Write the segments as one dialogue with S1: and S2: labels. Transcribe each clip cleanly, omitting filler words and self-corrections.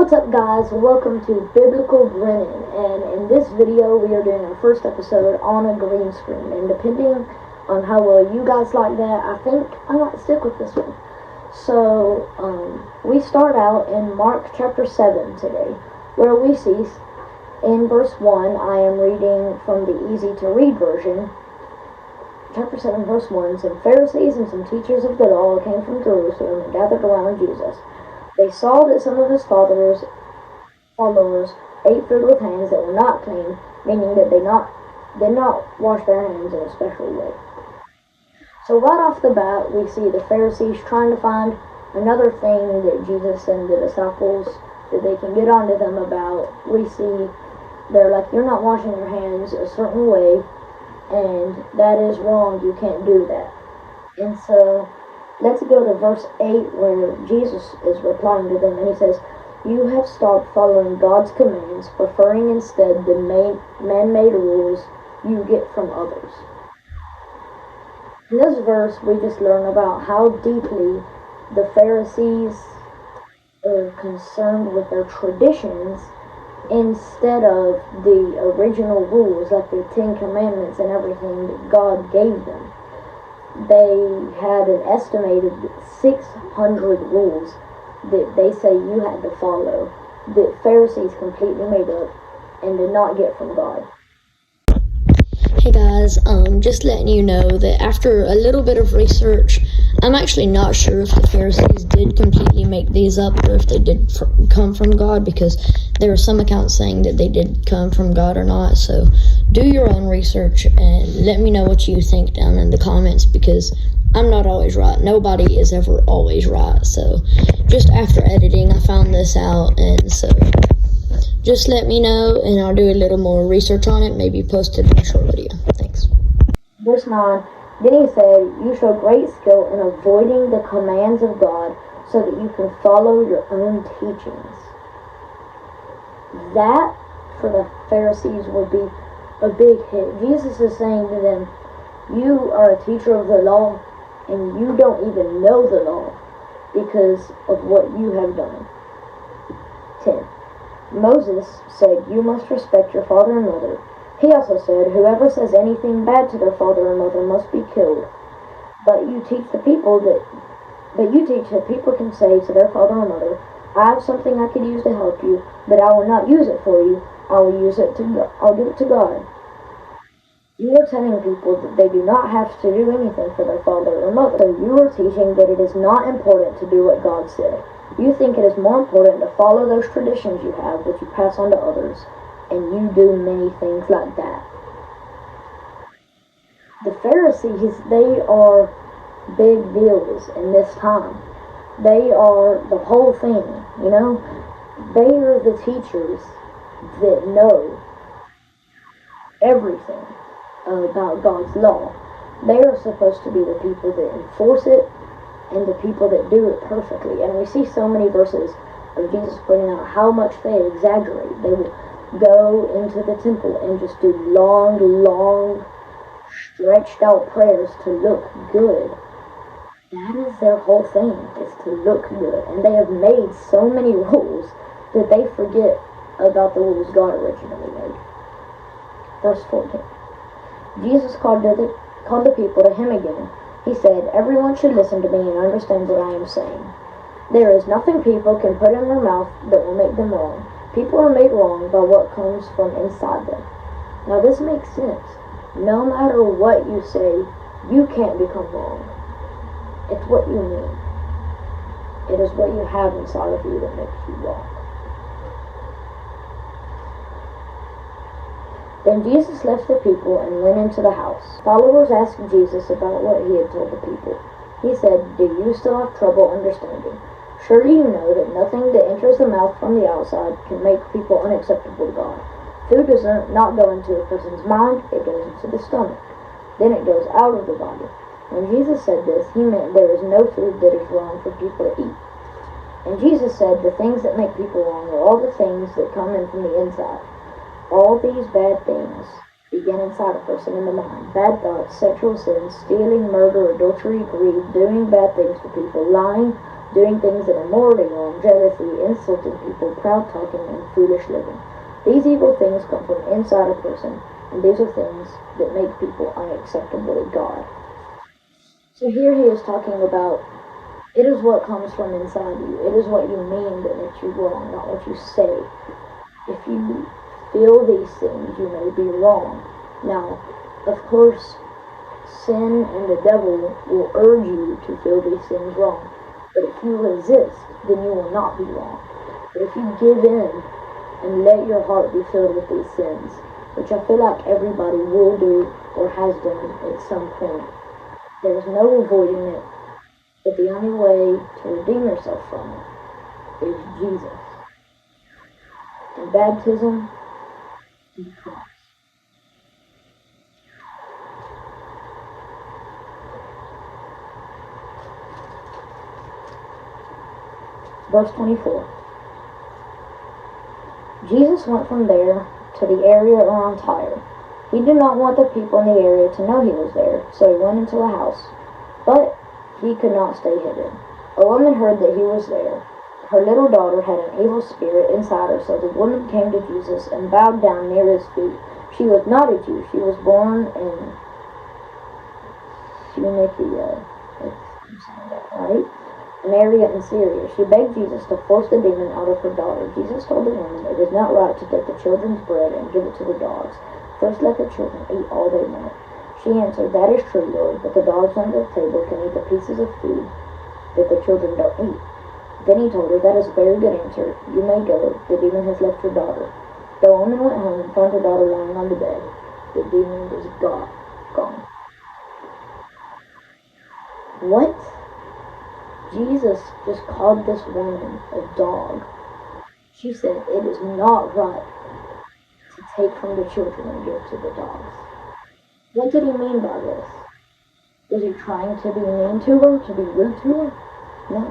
S1: What's up, guys? Welcome to Biblical Grinning, and in this video we are doing our first episode on a green screen, and depending on how well you guys like that, I think I might stick with this one. So we start out in Mark chapter 7 today, where we see in verse 1, I am reading from the easy to read version. Chapter 7 verse 1, some Pharisees and some teachers of the law came from Jerusalem and gathered around Jesus. They saw that some of his followers ate food with hands that were not clean, meaning that they did not wash their hands in a special way. So right off the bat, we see the Pharisees trying to find another thing that Jesus and the disciples that they can get onto them about. We see they're like, you're not washing your hands a certain way, and that is wrong, you can't do that. And so let's go to verse 8 where Jesus is replying to them, and he says, you have stopped following God's commands, preferring instead the man-made rules you get from others. In this verse, we just learn about how deeply the Pharisees are concerned with their traditions instead of the original rules, like the Ten Commandments and everything that God gave them. They had an estimated 600 rules that they say you had to follow, that Pharisees completely made up and did not get from God.
S2: Hey guys, just letting you know that after a little bit of research, I'm actually not sure if the Pharisees did completely make these up or if they did come from God, because there are some accounts saying that they did come from God or not. So do your own research and let me know what you think down in the comments, because I'm not always right. Nobody is ever always right. So just after editing, I found this out, and so just let me know and I'll do a little more research on it, maybe post it in a short video. Thanks.
S1: Verse 9, then he said, you show great skill in avoiding the commands of God so that you can follow your own teachings. That, for the Pharisees, would be a big hit. Jesus is saying to them, you are a teacher of the law and you don't even know the law because of what you have done. 10. Moses said, you must respect your father and mother. He also said, whoever says anything bad to their father or mother must be killed. But you teach the people can say to their father or mother, I have something I could use to help you, but I will not use it for you. I'll give it to God. You are telling people that they do not have to do anything for their father or mother. So you are teaching that it is not important to do what God said. You think it is more important to follow those traditions you have, which you pass on to others, and you do many things like that. The Pharisees, they are big deals in this time. They are the whole thing, you know? They are the teachers that know everything about God's law. They are supposed to be the people that enforce it and the people that do it perfectly. And we see so many verses of Jesus pointing out how much they exaggerate. They will go into the temple and just do long, stretched out prayers to look good. That is their whole thing, is to look good. And they have made so many rules that they forget about the rules God originally made. Verse 14. Jesus called the people to him again. He said, everyone should listen to me and understand what I am saying. There is nothing people can put in their mouth that will make them wrong. People are made wrong by what comes from inside them. Now this makes sense. No matter what you say, you can't become wrong. It's what you mean. It is what you have inside of you that makes you wrong. Then Jesus left the people and went into the house. Followers asked Jesus about what he had told the people. He said, do you still have trouble understanding? Surely you know that nothing that enters the mouth from the outside can make people unacceptable to God. Food does not go into a person's mind, it goes into the stomach. Then it goes out of the body. When Jesus said this, he meant there is no food that is wrong for people to eat. And Jesus said the things that make people wrong are all the things that come in from the inside. All these bad things begin inside a person in the mind. Bad thoughts, sexual sins, stealing, murder, adultery, greed, doing bad things to people, lying, doing things that are morally wrong, jealousy, insulting people, proud talking, and foolish living. These evil things come from inside a person, and these are things that make people unacceptable to God. So here he is talking about it is what comes from inside you. It is what you mean that makes you wrong, not what you say. If you feel these things, you may be wrong. Now, of course, sin and the devil will urge you to feel these things wrong. But if you resist, then you will not be wrong. But if you give in and let your heart be filled with these sins, which I feel like everybody will do or has done at some point, there's no avoiding it. But the only way to redeem yourself from it is Jesus. And baptism and the cross. Verse 24. Jesus went from there to the area around Tyre. He did not want the people in the area to know he was there, so he went into a house. But he could not stay hidden. A woman heard that he was there. Her little daughter had an evil spirit inside her, so the woman came to Jesus and bowed down near his feet. She was not a Jew. She was born in Phoenicia, right? An area in Syria. She begged Jesus to force the demon out of her daughter. Jesus told the woman, "It is not right to take the children's bread and give it to the dogs. First let the children eat all they want." She answered, "That is true, Lord, but the dogs under the table can eat the pieces of food that the children don't eat." Then he told her, "That is a very good answer. You may go. The demon has left your daughter." The woman went home and found her daughter lying on the bed. The demon was gone. What? Jesus just called this woman a dog. She said, "It is not right to take from the children and give to the dogs." What did he mean by this? Was he trying to be mean to her, to be rude to her? No.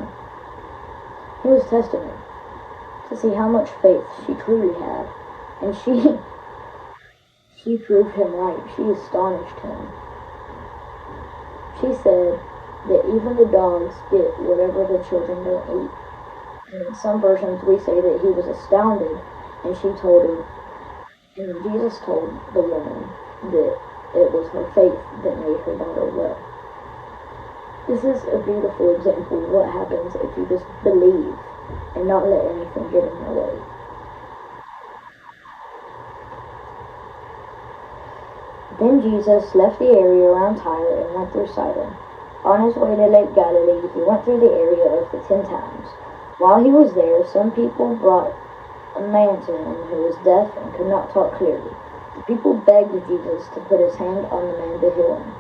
S1: He was testing her to see how much faith she truly had. And she proved him right. She astonished him. She said that even the dogs get whatever the children don't eat. And in some versions we say that he was astounded, and she told her, and Jesus told the woman that it was her faith that made her daughter well. This is a beautiful example of what happens if you just believe and not let anything get in your way. Then Jesus left the area around Tyre and went through Sidon. On his way to Lake Galilee, he went through the area of the 10 towns. While he was there, some people brought a man to him who was deaf and could not talk clearly. The people begged Jesus to put his hand on the man to heal him.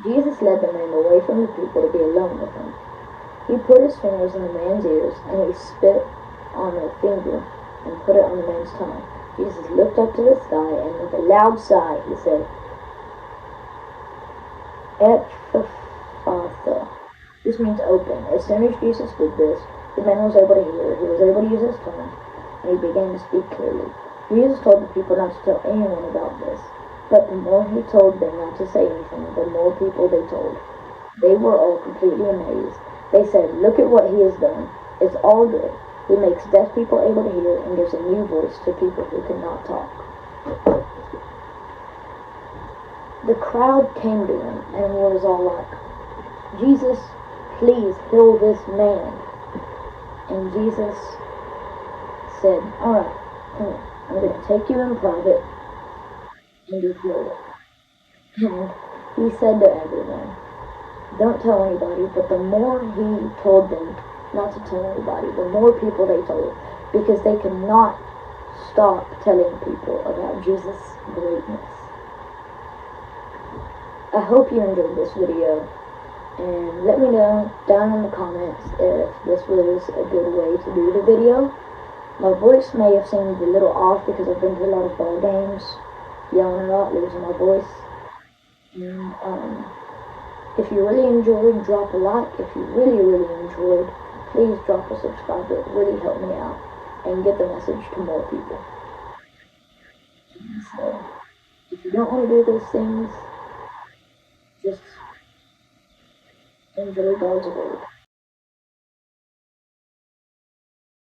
S1: Jesus led the man away from the people to be alone with him. He put his fingers in the man's ears, and he spit on a finger and put it on the man's tongue. Jesus looked up to the sky, and with a loud sigh, he said, "Ephphatha." This means open. As soon as Jesus did this, the man was able to hear. He was able to use his tongue, and he began to speak clearly. Jesus told the people not to tell anyone about this. But the more he told them not to say anything, the more people they told. They were all completely amazed. They said, "Look at what he has done. It's all good. He makes deaf people able to hear and gives a new voice to people who cannot talk." The crowd came to him and was all like, "Jesus, please heal this man." And Jesus said, "All right, come here. I'm going to take you in private and you heal it." And he said to everyone, "Don't tell anybody," but the more he told them not to tell anybody, the more people they told, because they could not stop telling people about Jesus' greatness. I hope you enjoyed this video, and let me know down in the comments if this was a good way to do the video. My voice may have seemed a little off because I've been to a lot of ball games, yelling a lot, losing my voice. And if you really enjoyed, drop a like. If you really enjoyed, please drop a subscribe. It really helped me out and get the message to more people. And so, if you don't want to do those things, just enjoy God's word.